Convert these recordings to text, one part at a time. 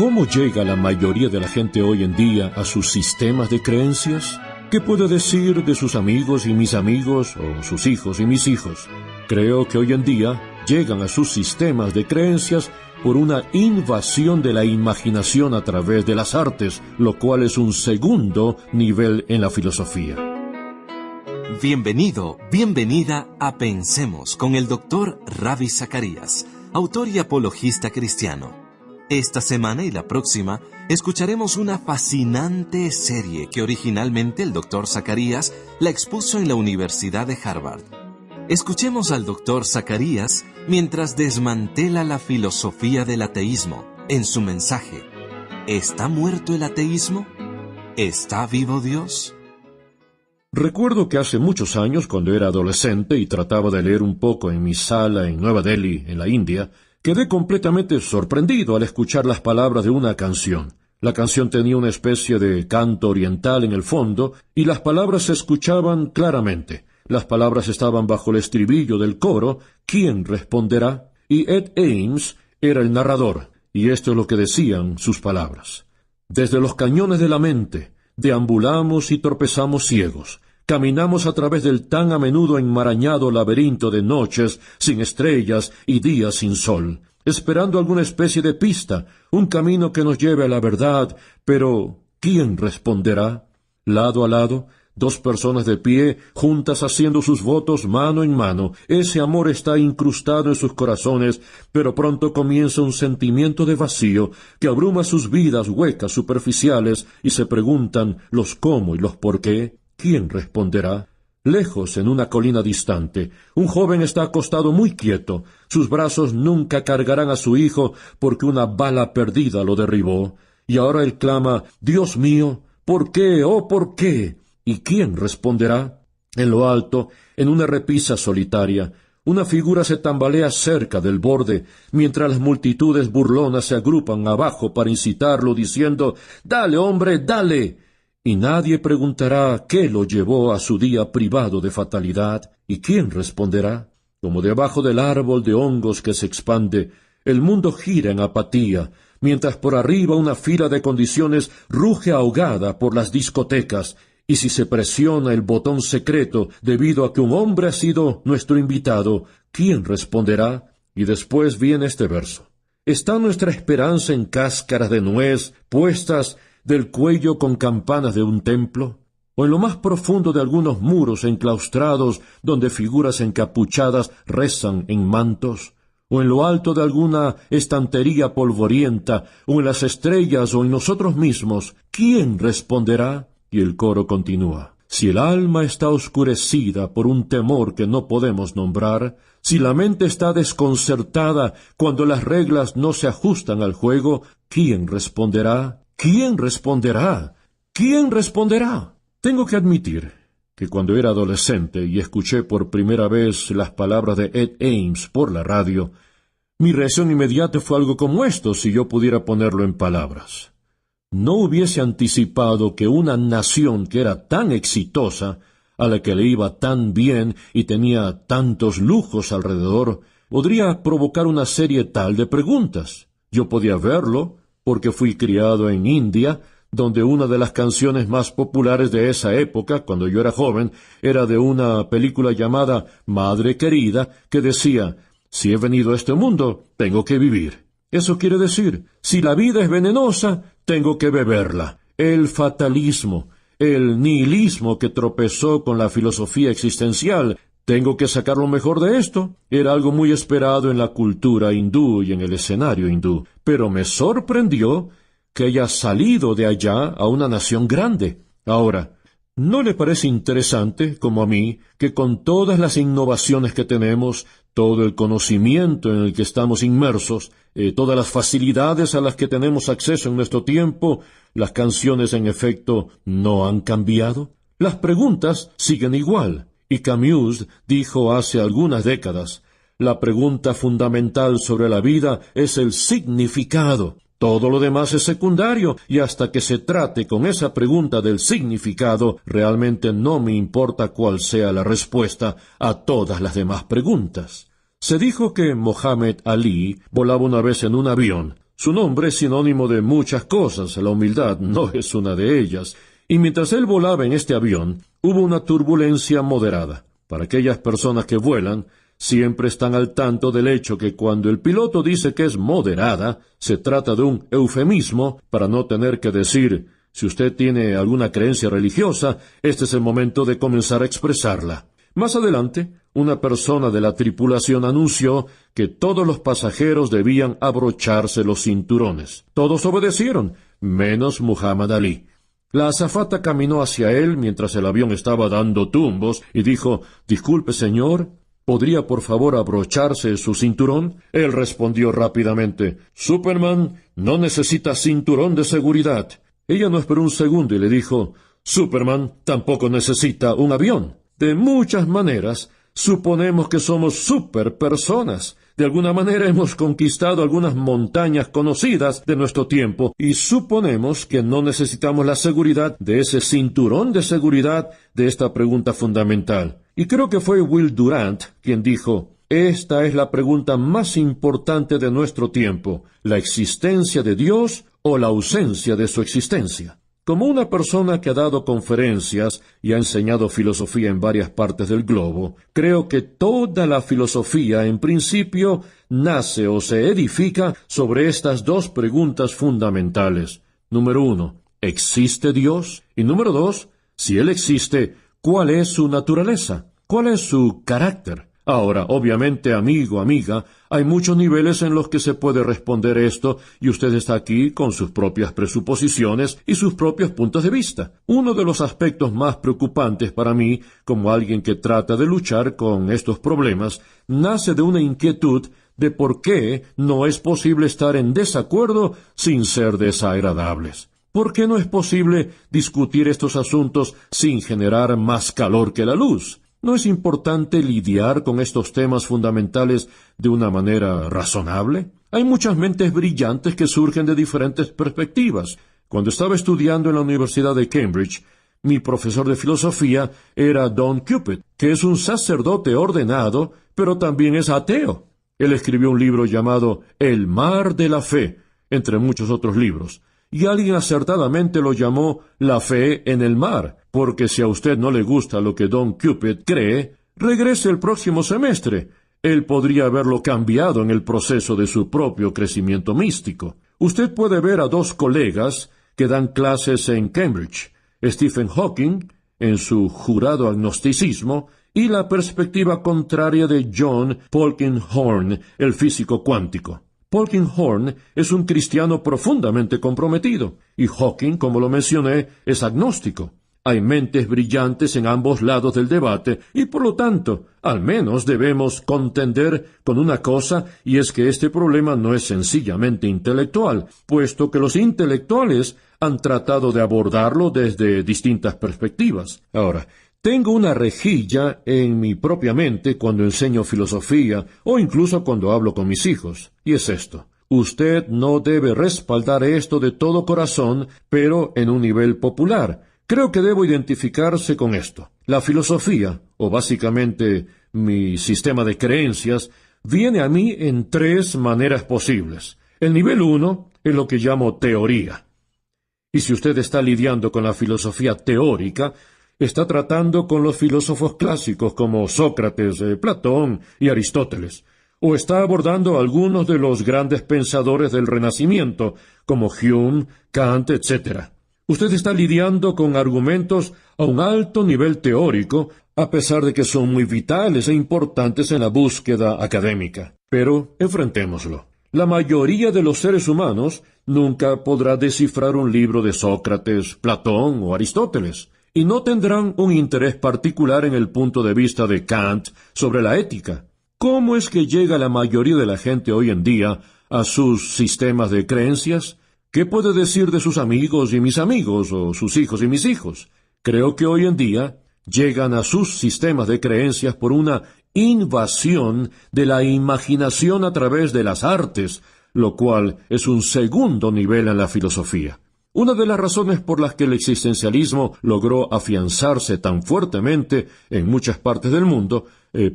¿Cómo llega la mayoría de la gente hoy en día a sus sistemas de creencias? ¿Qué puede decir de sus amigos y mis amigos, o sus hijos y mis hijos? Creo que hoy en día llegan a sus sistemas de creencias por una invasión de la imaginación a través de las artes, lo cual es un segundo nivel en la filosofía. Bienvenido, bienvenida a Pensemos con el Dr. Ravi Zacharias, autor y apologista cristiano. Esta semana y la próxima escucharemos una fascinante serie que originalmente el Dr. Zacharias la expuso en la Universidad de Harvard. Escuchemos al Dr. Zacharias mientras desmantela la filosofía del ateísmo en su mensaje: ¿está muerto el ateísmo? ¿Está vivo Dios? Recuerdo que hace muchos años, cuando era adolescente y trataba de leer un poco en mi sala en Nueva Delhi, en la India, quedé completamente sorprendido al escuchar las palabras de una canción. La canción tenía una especie de canto oriental en el fondo, y las palabras se escuchaban claramente. Las palabras estaban bajo el estribillo del coro: ¿quién responderá? Y Ed Ames era el narrador, y esto es lo que decían sus palabras. Desde los cañones de la mente, deambulamos y tropezamos ciegos. Caminamos a través del tan a menudo enmarañado laberinto de noches sin estrellas y días sin sol, esperando alguna especie de pista, un camino que nos lleve a la verdad, pero ¿quién responderá? Lado a lado, dos personas de pie, juntas haciendo sus votos mano en mano. Ese amor está incrustado en sus corazones, pero pronto comienza un sentimiento de vacío que abruma sus vidas huecas superficiales, y se preguntan los cómo y los por qué. ¿Quién responderá? Lejos, en una colina distante, un joven está acostado muy quieto. Sus brazos nunca cargarán a su hijo porque una bala perdida lo derribó. Y ahora él clama: «Dios mío, ¿por qué? ¡Oh, por qué!». ¿Y quién responderá? En lo alto, en una repisa solitaria, una figura se tambalea cerca del borde, mientras las multitudes burlonas se agrupan abajo para incitarlo, diciendo: «¡Dale, hombre, dale!». Y nadie preguntará qué lo llevó a su día privado de fatalidad. ¿Y quién responderá? Como debajo del árbol de hongos que se expande, el mundo gira en apatía, mientras por arriba una fila de condiciones ruge ahogada por las discotecas. Y si se presiona el botón secreto debido a que un hombre ha sido nuestro invitado, ¿quién responderá? Y después viene este verso: ¿está nuestra esperanza en cáscaras de nuez puestas del cuello con campanas de un templo? ¿O en lo más profundo de algunos muros enclaustrados donde figuras encapuchadas rezan en mantos? ¿O en lo alto de alguna estantería polvorienta? ¿O en las estrellas? ¿O en nosotros mismos? ¿Quién responderá? Y el coro continúa: si el alma está oscurecida por un temor que no podemos nombrar, si la mente está desconcertada cuando las reglas no se ajustan al juego, ¿quién responderá? ¿Quién responderá? ¿Quién responderá? Tengo que admitir que cuando era adolescente y escuché por primera vez las palabras de Ed Ames por la radio, mi reacción inmediata fue algo como esto, si yo pudiera ponerlo en palabras. No hubiese anticipado que una nación que era tan exitosa, a la que le iba tan bien y tenía tantos lujos alrededor, podría provocar una serie tal de preguntas. Yo podía verlo, porque fui criado en India, donde una de las canciones más populares de esa época, cuando yo era joven, era de una película llamada Madre Querida, que decía: si he venido a este mundo, tengo que vivir. Eso quiere decir, si la vida es venenosa, tengo que beberla. El fatalismo, el nihilismo que tropezó con la filosofía existencial, tengo que sacar lo mejor de esto. Era algo muy esperado en la cultura hindú y en el escenario hindú. Pero me sorprendió que haya salido de allá a una nación grande. Ahora, ¿no le parece interesante, como a mí, que con todas las innovaciones que tenemos, todo el conocimiento en el que estamos inmersos, todas las facilidades a las que tenemos acceso en nuestro tiempo, las canciones en efecto no han cambiado? Las preguntas siguen igual. Y Camus dijo hace algunas décadas: la pregunta fundamental sobre la vida es el significado. Todo lo demás es secundario, y hasta que se trate con esa pregunta del significado, realmente no me importa cuál sea la respuesta a todas las demás preguntas. Se dijo que Mohammed Ali volaba una vez en un avión. Su nombre es sinónimo de muchas cosas, la humildad no es una de ellas. Y mientras él volaba en este avión, hubo una turbulencia moderada. Para aquellas personas que vuelan, siempre están al tanto del hecho que cuando el piloto dice que es moderada, se trata de un eufemismo para no tener que decir, si usted tiene alguna creencia religiosa, este es el momento de comenzar a expresarla. Más adelante, una persona de la tripulación anunció que todos los pasajeros debían abrocharse los cinturones. Todos obedecieron, menos Muhammad Ali. La azafata caminó hacia él mientras el avión estaba dando tumbos y dijo, «Disculpe, señor, ¿podría por favor abrocharse su cinturón?» Él respondió rápidamente, «Superman no necesita cinturón de seguridad». Ella no esperó un segundo y le dijo, «Superman tampoco necesita un avión». De muchas maneras, suponemos que somos superpersonas. De alguna manera hemos conquistado algunas montañas conocidas de nuestro tiempo y suponemos que no necesitamos la seguridad de ese cinturón de seguridad de esta pregunta fundamental. Y creo que fue Will Durant quien dijo, esta es la pregunta más importante de nuestro tiempo, ¿la existencia de Dios o la ausencia de su existencia? Como una persona que ha dado conferencias y ha enseñado filosofía en varias partes del globo, creo que toda la filosofía, en principio, nace o se edifica sobre estas dos preguntas fundamentales. Número 1, ¿existe Dios? Y número 2, si Él existe, ¿cuál es su naturaleza? ¿Cuál es su carácter? Ahora, obviamente, amigo, amiga, hay muchos niveles en los que se puede responder esto y usted está aquí con sus propias presuposiciones y sus propios puntos de vista. Uno de los aspectos más preocupantes para mí, como alguien que trata de luchar con estos problemas, nace de una inquietud de por qué no es posible estar en desacuerdo sin ser desagradables. ¿Por qué no es posible discutir estos asuntos sin generar más calor que la luz? ¿No es importante lidiar con estos temas fundamentales de una manera razonable? Hay muchas mentes brillantes que surgen de diferentes perspectivas. Cuando estaba estudiando en la Universidad de Cambridge, mi profesor de filosofía era Don Cupid, que es un sacerdote ordenado, pero también es ateo. Él escribió un libro llamado El mar de la fe, entre muchos otros libros. Y alguien acertadamente lo llamó la fe en el mar, porque si a usted no le gusta lo que Don Cupid cree, regrese el próximo semestre. Él podría haberlo cambiado en el proceso de su propio crecimiento místico. Usted puede ver a dos colegas que dan clases en Cambridge, Stephen Hawking, en su jurado agnosticismo, y la perspectiva contraria de John Polkinghorne, el físico cuántico. Polkinghorne es un cristiano profundamente comprometido, y Hawking, como lo mencioné, es agnóstico. Hay mentes brillantes en ambos lados del debate, y por lo tanto, al menos debemos contender con una cosa, y es que este problema no es sencillamente intelectual, puesto que los intelectuales han tratado de abordarlo desde distintas perspectivas. Ahora, tengo una rejilla en mi propia mente cuando enseño filosofía o incluso cuando hablo con mis hijos, y es esto. Usted no debe respaldar esto de todo corazón, pero en un nivel popular. Creo que debo identificarse con esto. La filosofía, o básicamente mi sistema de creencias, viene a mí en tres maneras posibles. El nivel 1 es lo que llamo teoría. Y si usted está lidiando con la filosofía teórica, está tratando con los filósofos clásicos como Sócrates, Platón y Aristóteles, o está abordando a algunos de los grandes pensadores del Renacimiento, como Hume, Kant, etc. Usted está lidiando con argumentos a un alto nivel teórico, a pesar de que son muy vitales e importantes en la búsqueda académica. Pero enfrentémoslo. La mayoría de los seres humanos nunca podrá descifrar un libro de Sócrates, Platón o Aristóteles, y no tendrán un interés particular en el punto de vista de Kant sobre la ética. ¿Cómo es que llega la mayoría de la gente hoy en día a sus sistemas de creencias? ¿Qué puede decir de sus amigos y mis amigos, o sus hijos y mis hijos? Creo que hoy en día llegan a sus sistemas de creencias por una invasión de la imaginación a través de las artes, lo cual es un segundo nivel en la filosofía. Una de las razones por las que el existencialismo logró afianzarse tan fuertemente en muchas partes del mundo,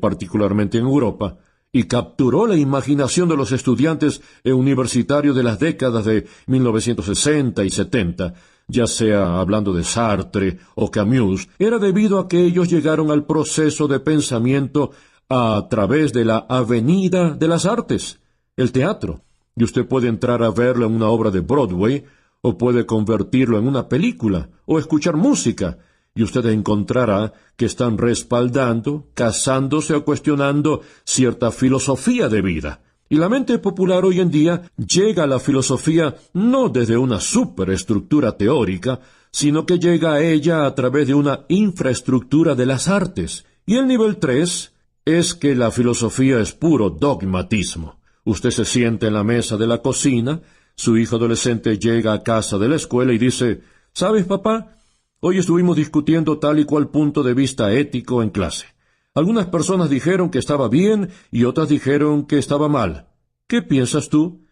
particularmente en Europa, y capturó la imaginación de los estudiantes universitarios de las décadas de 1960 y 70, ya sea hablando de Sartre o Camus, era debido a que ellos llegaron al proceso de pensamiento a través de la avenida de las artes, el teatro. Y usted puede entrar a verlo en una obra de Broadway, o puede convertirlo en una película, o escuchar música, y usted encontrará que están respaldando, casándose o cuestionando cierta filosofía de vida. Y la mente popular hoy en día llega a la filosofía no desde una superestructura teórica, sino que llega a ella a través de una infraestructura de las artes. Y el nivel 3 es que la filosofía es puro dogmatismo. Usted se sienta en la mesa de la cocina, su hijo adolescente llega a casa de la escuela y dice, ¿sabes, papá? Hoy estuvimos discutiendo tal y cual punto de vista ético en clase. Algunas personas dijeron que estaba bien y otras dijeron que estaba mal. ¿Qué piensas tú?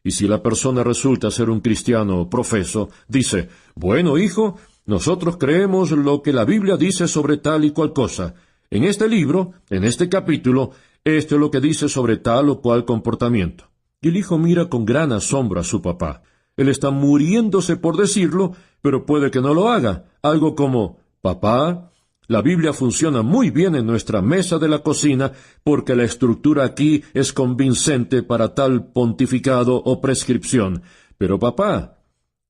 Y si la persona resulta ser un cristiano profeso, dice, bueno, hijo, nosotros creemos lo que la Biblia dice sobre tal y cual cosa. En este libro, en este capítulo, esto es lo que dice sobre tal o cual comportamiento. Y el hijo mira con gran asombro a su papá. Él está muriéndose por decirlo, pero puede que no lo haga. Algo como, papá, la Biblia funciona muy bien en nuestra mesa de la cocina porque la estructura aquí es convincente para tal pontificado o prescripción. Pero papá,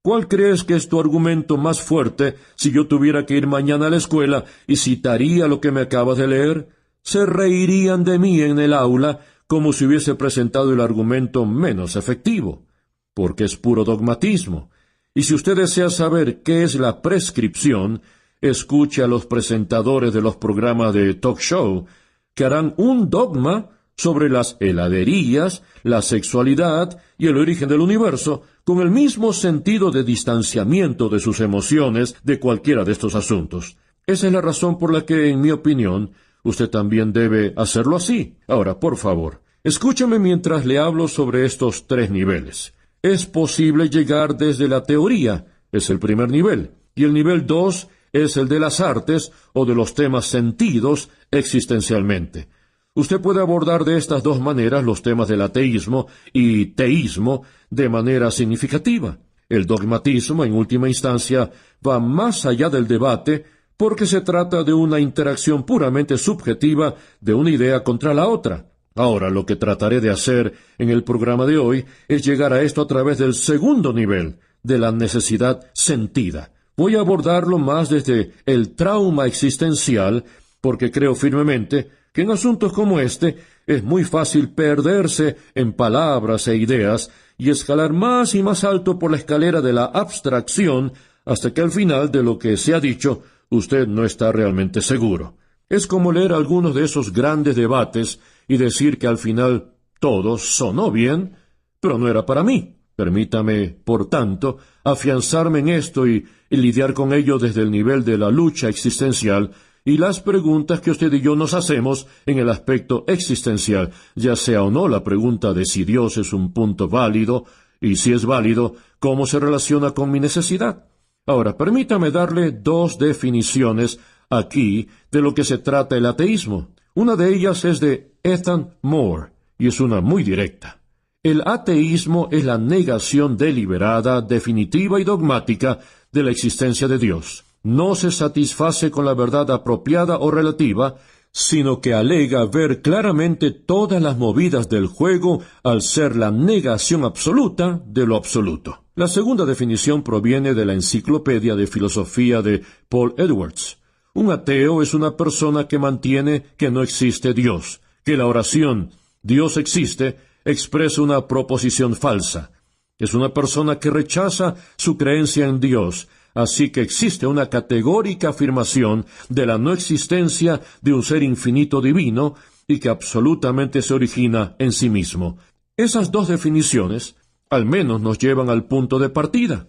¿cuál crees que es tu argumento más fuerte si yo tuviera que ir mañana a la escuela y citaría lo que me acabas de leer? Se reirían de mí en el aula como si hubiese presentado el argumento menos efectivo, porque es puro dogmatismo. Y si usted desea saber qué es la prescripción, escuche a los presentadores de los programas de talk show, que harán un dogma sobre las heladerías, la sexualidad y el origen del universo, con el mismo sentido de distanciamiento de sus emociones de cualquiera de estos asuntos. Esa es la razón por la que, en mi opinión, usted también debe hacerlo así. Ahora, por favor, escúcheme mientras le hablo sobre estos 3 niveles. Es posible llegar desde la teoría, es el primer nivel, y el nivel 2 es el de las artes o de los temas sentidos existencialmente. Usted puede abordar de estas 2 maneras los temas del ateísmo y teísmo de manera significativa. El dogmatismo, en última instancia, va más allá del debate porque se trata de una interacción puramente subjetiva de una idea contra la otra. Ahora, lo que trataré de hacer en el programa de hoy es llegar a esto a través del segundo nivel, de la necesidad sentida. Voy a abordarlo más desde el trauma existencial, porque creo firmemente que en asuntos como este es muy fácil perderse en palabras e ideas y escalar más y más alto por la escalera de la abstracción hasta que al final de lo que se ha dicho usted no está realmente seguro. Es como leer algunos de esos grandes debates y decir que al final todo sonó bien, pero no era para mí. Permítame, por tanto, afianzarme en esto y lidiar con ello desde el nivel de la lucha existencial y las preguntas que usted y yo nos hacemos en el aspecto existencial, ya sea o no la pregunta de si Dios es un punto válido, y si es válido, ¿cómo se relaciona con mi necesidad? Ahora, permítame darle 2 definiciones aquí de lo que se trata el ateísmo. Una de ellas es de Ethan Moore, y es una muy directa. El ateísmo es la negación deliberada, definitiva y dogmática de la existencia de Dios. No se satisface con la verdad apropiada o relativa, sino que alega ver claramente todas las movidas del juego al ser la negación absoluta de lo absoluto. La segunda definición proviene de la Enciclopedia de Filosofía de Paul Edwards. Un ateo es una persona que mantiene que no existe Dios, que la oración «Dios existe» expresa una proposición falsa. Es una persona que rechaza su creencia en Dios, así que existe una categórica afirmación de la no existencia de un ser infinito divino y que absolutamente se origina en sí mismo. Esas 2 definiciones al menos nos llevan al punto de partida,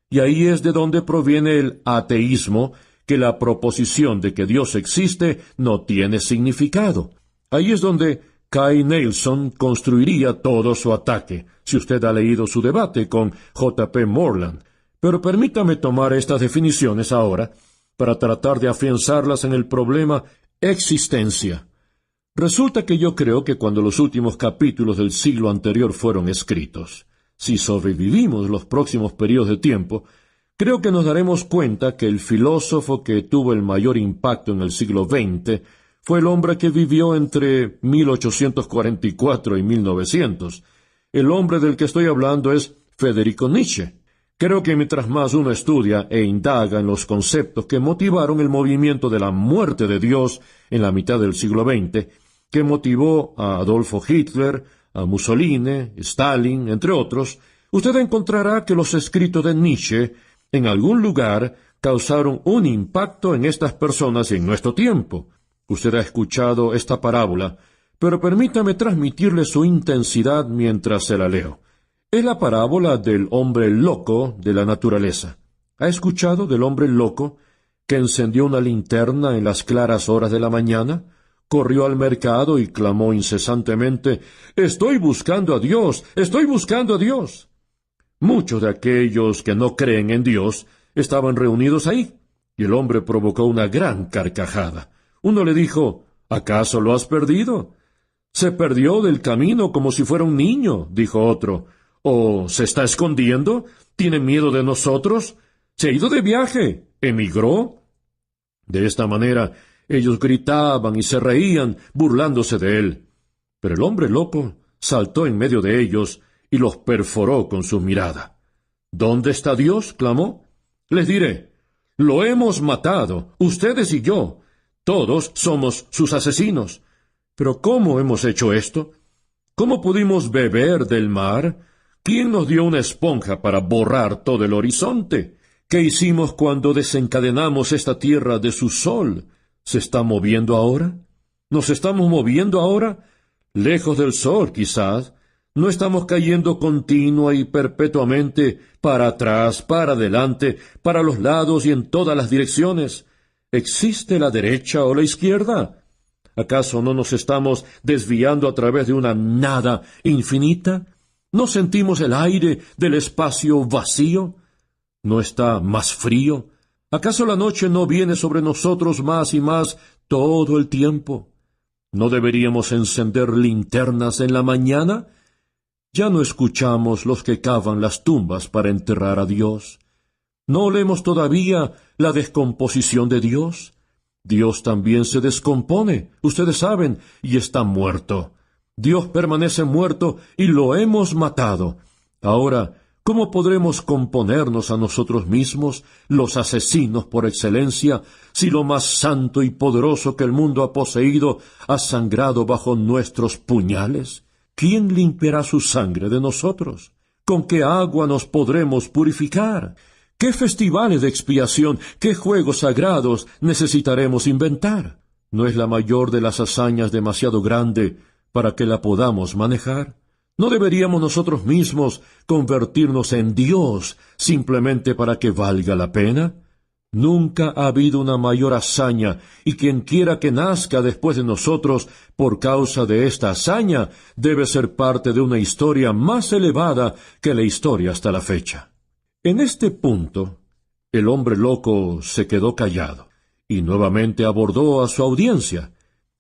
y ahí es de donde proviene el ateísmo, que la proposición de que Dios existe no tiene significado. Ahí es donde Kai Nelson construiría todo su ataque, si usted ha leído su debate con J.P. Moreland. Pero permítame tomar estas definiciones ahora para tratar de afianzarlas en el problema existencia. Resulta que yo creo que cuando los últimos capítulos del siglo anterior fueron escritos, si sobrevivimos los próximos periodos de tiempo, creo que nos daremos cuenta que el filósofo que tuvo el mayor impacto en el siglo XX fue el hombre que vivió entre 1844 y 1900. El hombre del que estoy hablando es Federico Nietzsche. Creo que mientras más uno estudia e indaga en los conceptos que motivaron el movimiento de la muerte de Dios en la mitad del siglo XX, que motivó a Adolfo Hitler, a Mussolini, Stalin, entre otros, usted encontrará que los escritos de Nietzsche, en algún lugar, causaron un impacto en estas personas en nuestro tiempo. Usted ha escuchado esta parábola, pero permítame transmitirle su intensidad mientras se la leo. Es la parábola del hombre loco de la naturaleza. ¿Ha escuchado del hombre loco que encendió una linterna en las claras horas de la mañana? Corrió al mercado y clamó incesantemente: «¡Estoy buscando a Dios! ¡Estoy buscando a Dios!». Muchos de aquellos que no creen en Dios estaban reunidos ahí, y el hombre provocó una gran carcajada. Uno le dijo: «¿Acaso lo has perdido?». «Se perdió del camino como si fuera un niño», dijo otro. «¿O se está escondiendo? ¿Tiene miedo de nosotros? ¿Se ha ido de viaje? ¿Emigró?». De esta manera, ellos gritaban y se reían, burlándose de él. Pero el hombre loco saltó en medio de ellos y los perforó con su mirada. «¿Dónde está Dios?», clamó. «Les diré, lo hemos matado, ustedes y yo. Todos somos sus asesinos. Pero ¿cómo hemos hecho esto? ¿Cómo pudimos beber del mar? ¿Quién nos dio una esponja para borrar todo el horizonte? ¿Qué hicimos cuando desencadenamos esta tierra de su sol? ¿Se está moviendo ahora? ¿Nos estamos moviendo ahora? Lejos del sol, quizás. ¿No estamos cayendo continua y perpetuamente para atrás, para adelante, para los lados y en todas las direcciones? ¿Existe la derecha o la izquierda? ¿Acaso no nos estamos desviando a través de una nada infinita? ¿No sentimos el aire del espacio vacío? ¿No está más frío? ¿Acaso la noche no viene sobre nosotros más y más todo el tiempo? ¿No deberíamos encender linternas en la mañana? ¿Ya no escuchamos los que cavan las tumbas para enterrar a Dios? ¿No olemos todavía la descomposición de Dios? Dios también se descompone, ustedes saben, y está muerto. Dios permanece muerto y lo hemos matado. Ahora, ¿cómo podremos componernos a nosotros mismos, los asesinos por excelencia, si lo más santo y poderoso que el mundo ha poseído ha sangrado bajo nuestros puñales? ¿Quién limpiará su sangre de nosotros? ¿Con qué agua nos podremos purificar? ¿Qué festivales de expiación, qué juegos sagrados necesitaremos inventar? ¿No es la mayor de las hazañas demasiado grande para que la podamos manejar? ¿No deberíamos nosotros mismos convertirnos en Dios simplemente para que valga la pena? Nunca ha habido una mayor hazaña, y quien quiera que nazca después de nosotros por causa de esta hazaña debe ser parte de una historia más elevada que la historia hasta la fecha. En este punto, el hombre loco se quedó callado y nuevamente abordó a su audiencia.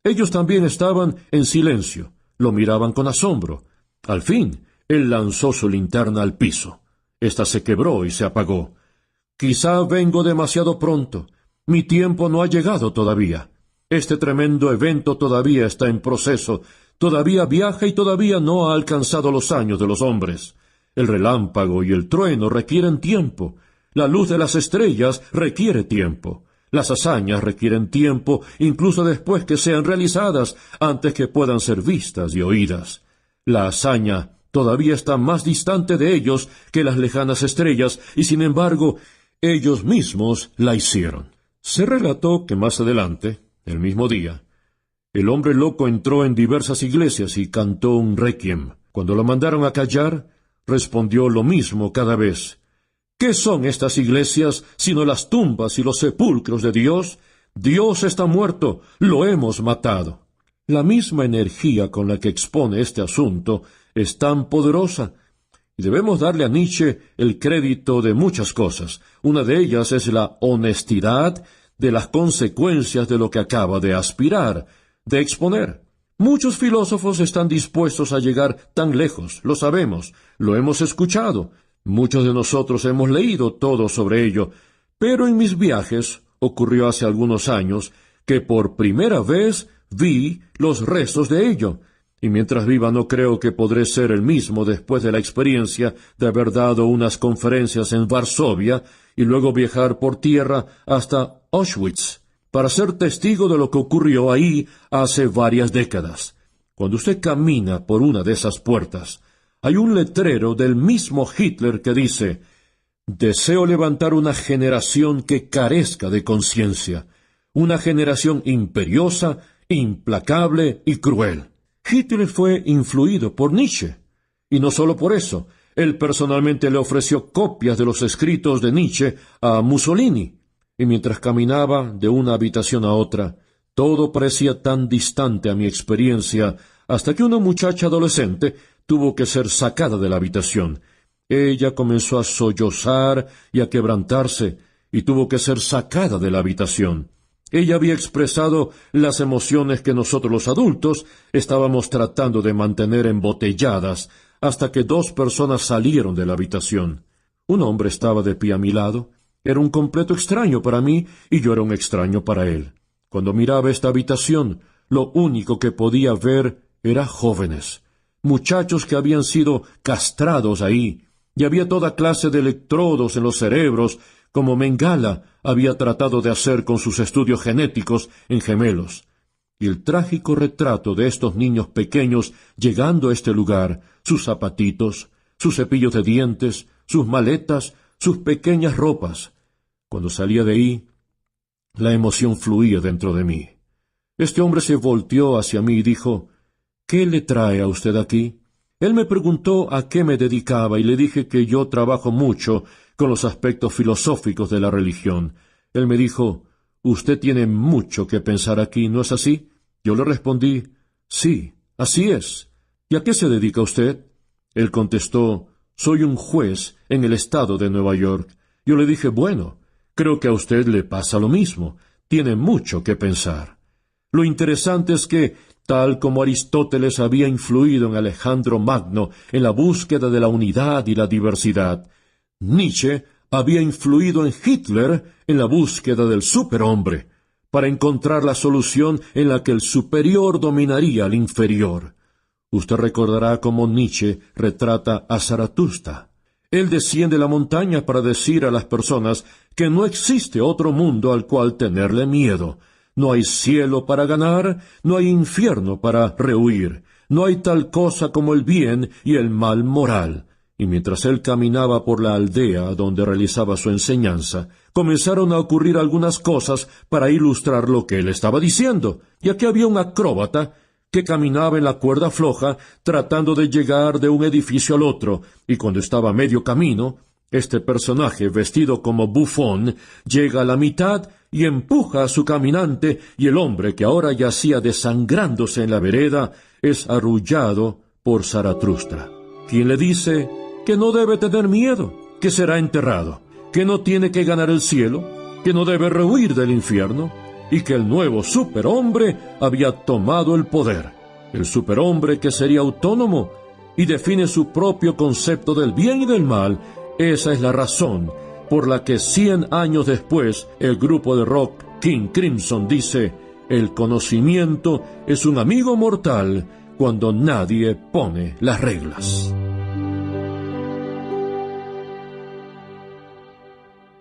Ellos también estaban en silencio, lo miraban con asombro. Al fin, él lanzó su linterna al piso. Esta se quebró y se apagó. «Quizá vengo demasiado pronto. Mi tiempo no ha llegado todavía. Este tremendo evento todavía está en proceso, todavía viaja y todavía no ha alcanzado los años de los hombres. El relámpago y el trueno requieren tiempo. La luz de las estrellas requiere tiempo. Las hazañas requieren tiempo, incluso después que sean realizadas, antes que puedan ser vistas y oídas. La hazaña todavía está más distante de ellos que las lejanas estrellas, y sin embargo, ellos mismos la hicieron». Se relató que más adelante, el mismo día, el hombre loco entró en diversas iglesias y cantó un requiem. Cuando lo mandaron a callar, respondió lo mismo cada vez. ¿Qué son estas iglesias sino las tumbas y los sepulcros de Dios? Dios está muerto, lo hemos matado. La misma energía con la que expone este asunto es tan poderosa, y debemos darle a Nietzsche el crédito de muchas cosas. Una de ellas es la honestidad de las consecuencias de lo que acaba de aspirar, de exponer. Muchos filósofos están dispuestos a llegar tan lejos, lo sabemos, lo hemos escuchado. Muchos de nosotros hemos leído todo sobre ello, pero en mis viajes ocurrió hace algunos años que por primera vez vi los restos de ello, y mientras viva no creo que podré ser el mismo después de la experiencia de haber dado unas conferencias en Varsovia y luego viajar por tierra hasta Auschwitz para ser testigo de lo que ocurrió ahí hace varias décadas. Cuando usted camina por una de esas puertas, hay un letrero del mismo Hitler que dice: «Deseo levantar una generación que carezca de conciencia, una generación imperiosa, implacable y cruel». Hitler fue influido por Nietzsche, y no solo por eso. Él personalmente le ofreció copias de los escritos de Nietzsche a Mussolini, y mientras caminaba de una habitación a otra, todo parecía tan distante a mi experiencia, hasta que una muchacha adolescente tuvo que ser sacada de la habitación. Ella comenzó a sollozar y a quebrantarse, y tuvo que ser sacada de la habitación. Ella había expresado las emociones que nosotros los adultos estábamos tratando de mantener embotelladas, hasta que dos personas salieron de la habitación. Un hombre estaba de pie a mi lado. Era un completo extraño para mí, y yo era un extraño para él. Cuando miraba esta habitación, lo único que podía ver era jóvenes, muchachos que habían sido castrados ahí, y había toda clase de electrodos en los cerebros, como Mengele había tratado de hacer con sus estudios genéticos en gemelos. Y el trágico retrato de estos niños pequeños llegando a este lugar, sus zapatitos, sus cepillos de dientes, sus maletas, sus pequeñas ropas. Cuando salía de ahí, la emoción fluía dentro de mí. Este hombre se volteó hacia mí y dijo: «¿Qué le trae a usted aquí?» Él me preguntó a qué me dedicaba y le dije que yo trabajo mucho con los aspectos filosóficos de la religión. Él me dijo: «Usted tiene mucho que pensar aquí, ¿no es así?» Yo le respondí: «Sí, así es». «¿Y a qué se dedica usted?» Él contestó: «Soy un juez en el estado de Nueva York». Yo le dije: «Bueno, creo que a usted le pasa lo mismo. Tiene mucho que pensar». Lo interesante es que, tal como Aristóteles había influido en Alejandro Magno en la búsqueda de la unidad y la diversidad, Nietzsche había influido en Hitler en la búsqueda del superhombre, para encontrar la solución en la que el superior dominaría al inferior. Usted recordará cómo Nietzsche retrata a Zaratustra. Él desciende la montaña para decir a las personas que no existe otro mundo al cual tenerle miedo. No hay cielo para ganar, no hay infierno para rehuir, no hay tal cosa como el bien y el mal moral. Y mientras él caminaba por la aldea donde realizaba su enseñanza, comenzaron a ocurrir algunas cosas para ilustrar lo que él estaba diciendo. Y aquí había un acróbata que caminaba en la cuerda floja tratando de llegar de un edificio al otro, y cuando estaba a medio camino, este personaje, vestido como bufón, llega a la mitad y empuja a su caminante, y el hombre, que ahora yacía desangrándose en la vereda, es arrullado por Zaratustra, quien le dice que no debe tener miedo, que será enterrado, que no tiene que ganar el cielo, que no debe rehuir del infierno, y que el nuevo superhombre había tomado el poder, el superhombre que sería autónomo y define su propio concepto del bien y del mal. Esa es la razón por la que 100 años después el grupo de rock King Crimson dice: «El conocimiento es un amigo mortal cuando nadie pone las reglas».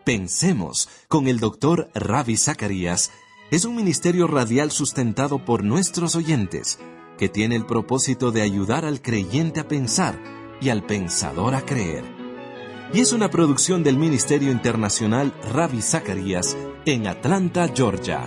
Pensemos con el Dr. Ravi Zacharias es un ministerio radial sustentado por nuestros oyentes, que tiene el propósito de ayudar al creyente a pensar y al pensador a creer. Y es una producción del Ministerio Internacional Ravi Zacharias en Atlanta, Georgia.